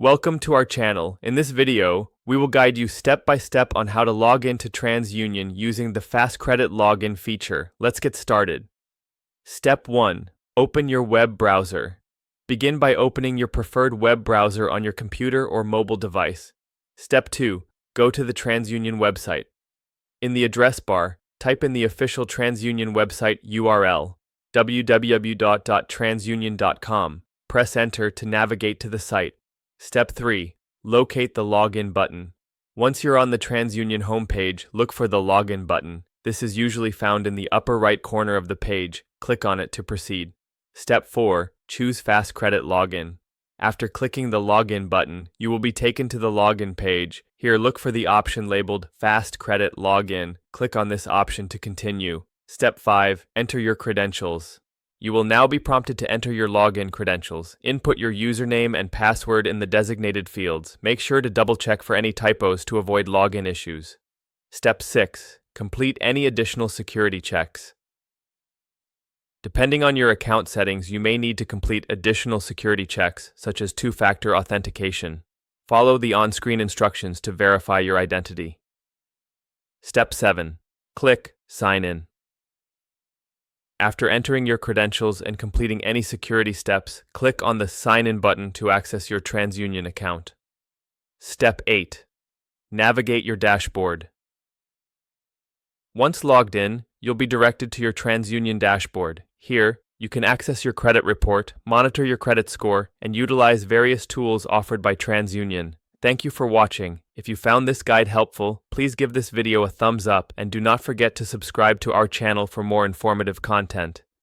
Welcome to our channel. In this video, we will guide you step by step on how to log into TransUnion using the Fast Credit Login feature. Let's get started. Step 1. Open your web browser. Begin by opening your preferred web browser on your computer or mobile device. Step 2. Go to the TransUnion website. In the address bar, type in the official TransUnion website URL, www.transunion.com. Press Enter to navigate to the site. Step 3. Locate the Login button. Once you're on the TransUnion homepage, look for the Login button. This is usually found in the upper right corner of the page. Click on it to proceed. Step 4. Choose Fast Credit Login. After clicking the Login button, you will be taken to the Login page. Here, look for the option labeled Fast Credit Login. Click on this option to continue. Step 5. Enter your credentials. You will now be prompted to enter your login credentials. Input your username and password in the designated fields. Make sure to double-check for any typos to avoid login issues. Step 6. Complete any additional security checks. Depending on your account settings, you may need to complete additional security checks, such as two-factor authentication. Follow the on-screen instructions to verify your identity. Step 7. Click Sign In. After entering your credentials and completing any security steps, click on the Sign In button to access your TransUnion account. Step 8. Navigate your dashboard. Once logged in, you'll be directed to your TransUnion dashboard. Here, you can access your credit report, monitor your credit score, and utilize various tools offered by TransUnion. Thank you for watching. If you found this guide helpful, please give this video a thumbs up and do not forget to subscribe to our channel for more informative content.